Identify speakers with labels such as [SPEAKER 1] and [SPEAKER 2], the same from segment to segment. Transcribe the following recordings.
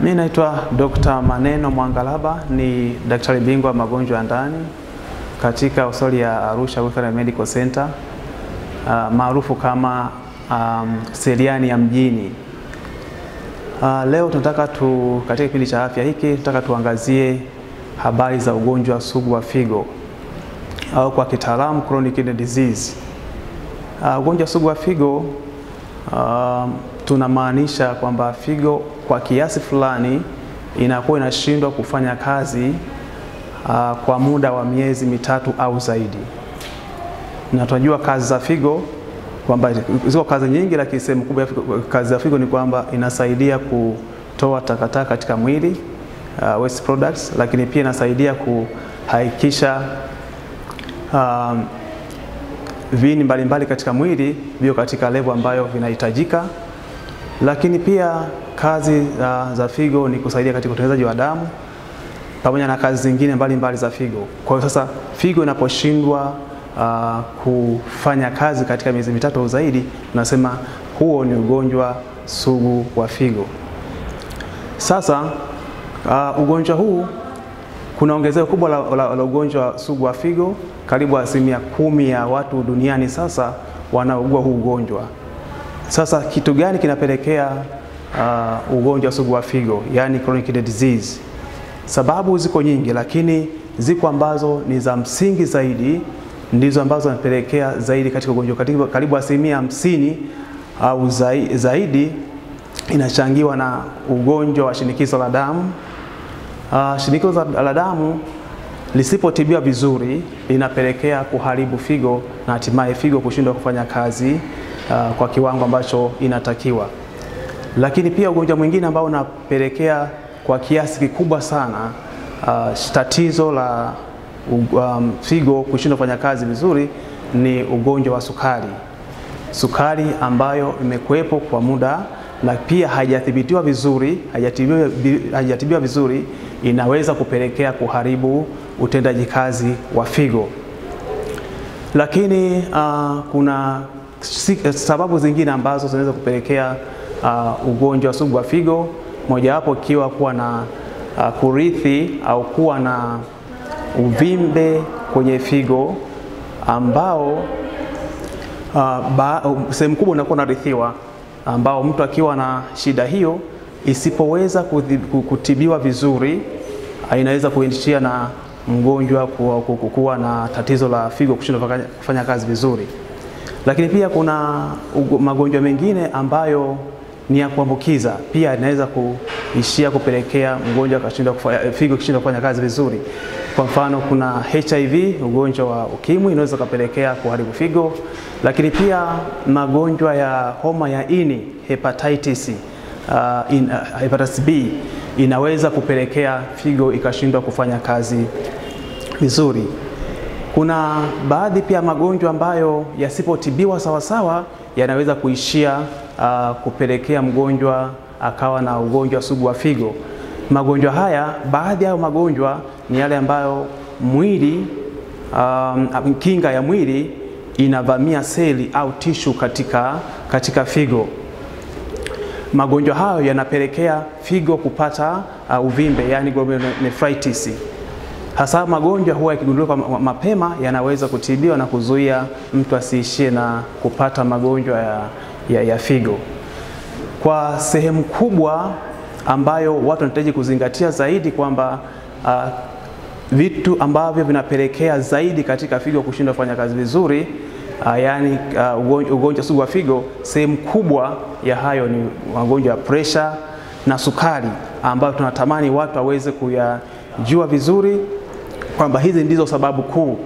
[SPEAKER 1] Mimi naitwa Dr. Maneno Mwangalaba, ni daktari bingwa magonjwa ya ndani katika hospitali ya Arusha Referral Medical Center, maarufu kama Seliani ya mjini. Leo tunataka katika kipindi cha afya hiki tunataka tuangazie habari za ugonjwa sugu wa figo au kwa kitaalamu chronic kidney disease. Ugonjwa sugu wa figo tunamaanisha kwamba figo kwa kiasi fulani inakuwa inashindwa kufanya kazi kwa muda wa miezi mitatu au zaidi. Na tunajua kazi za figo kwamba ziko kazi nyingi, lakini sehemu kubwa ya kazi za figo ni kwamba inasaidia kutoa takataka katika mwili, waste products, lakini pia inasaidia kuhakikisha viini mbalimbali katika mwili vio katika level ambayo vinahitajika. Lakini pia kazi za figo ni kusaidia katika utengenezaji wa damu pamoja na kazi zingine mbalimbali za figo. Kwa hiyo sasa figo inaposhindwa kufanya kazi katika miezi mitatu au zaidi, tunasema huo ni ugonjwa sugu wa figo. Sasa ugonjwa huu, kuna ongezeko kubwa la ugonjwa sugu wa figo. Karibu 10% ya watu duniani sasa wanaugua huu ugonjwa. Sasa kitu gani kinapelekea ugonjwa sugu wa figo, yani chronic kidney disease? Sababu ziko nyingi, lakini ziko ambazo ni za msingi zaidi, ndizo ambazo zinapelekea zaidi katika ugonjwa. Karibu 50% au zaidi inachangiwa na ugonjwa wa shinikizo la damu. Shinikizo la damu lisipotibiwa vizuri linapelekea kuharibu figo na hatimaye figo kushindwa kufanya kazi kwa kiwango ambacho inatakiwa. Lakini pia ugonjwa mwingine ambao unapelekea kwa kiasi kikubwa sana tatizo la figo kushindwa kufanya kazi vizuri ni ugonjwa wa sukari. Sukari ambayo imekuwepo kwa muda na pia haijatibiwa vizuri, inaweza kupelekea kuharibu utendaji kazi wa figo. Lakini kuna sababu zingine ambazo zinaweza kupelekea ugonjwa sugu wa figo, mojawapo ikiwa kuwa na kurithi au kuwa na uvimbe kwenye figo ambao sehemu kubwa unakuwa unarithiwa, ambao mtu akiwa na shida hiyo isipoweza kutibiwa vizuri inaweza kuishia na mgonjwa kuwa na tatizo la figo kushindwa kufanya kazi vizuri. Lakini pia kuna magonjwa mengine ambayo ni ya kuambukiza, pia inaweza kuishia kupelekea mgonjwa figo kushindwa kufanya kazi vizuri. Kwa mfano, kuna HIV, ugonjwa wa ukimwi, inaweza kupelekea kuharibu figo. Lakini pia magonjwa ya homa ya ini, hepatitis B, inaweza kupelekea figo ikashindwa kufanya kazi vizuri. Kuna baadhi pia magonjwa ambayo yasipotibiwa sawasawa yanaweza kuishia kupelekea mgonjwa akawa na ugonjwa sugu wa figo. Magonjwa haya, baadhi ya magonjwa ni yale ambayo mwili, kinga ya mwili inavamia seli au tishu katika figo. Magonjwa hayo yanapelekea figo kupata uvimbe, yani glomerulonephritis. Hasa magonjwa huwa yakigundulika mapema yanaweza kutibiwa na kuzuia mtu asiishie na kupata magonjwa ya figo. Kwa sehemu kubwa ambayo watu wanahitaji kuzingatia zaidi kwamba vitu ambavyo vinapelekea zaidi katika figo kushindwa kufanya kazi vizuri, yani ugonjwa sugu wa figo, sehemu kubwa ya hayo ni magonjwa ya pressure na sukari, ambayo tunatamani watu waweze kuyajua vizuri kwamba hizi ndizo sababu kuu,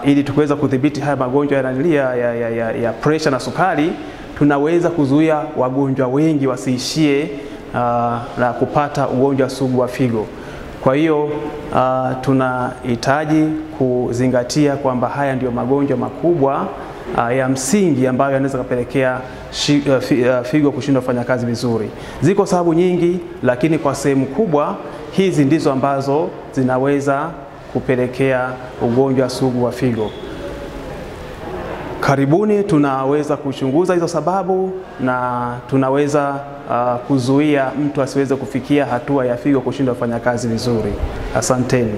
[SPEAKER 1] ili tuweza kudhibiti haya magonjwa ya pressure na sukari. Tunaweza kuzuia wagonjwa wengi wasiishie na kupata ugonjwa sugu wa figo. Kwa hiyo tunahitaji kuzingatia kwamba haya ndio magonjwa makubwa ya msingi ambayo yanaweza kupelekea figo kushindwa kufanya kazi vizuri. Ziko sababu nyingi, lakini kwa sehemu kubwa hizi ndizo ambazo zinaweza kupelekea ugonjwa sugu wa figo. Karibuni tunaweza kuchunguza hizo sababu na tunaweza kuzuia mtu asiweze kufikia hatua ya figo kushindwa kufanya kazi vizuri. Asanteni.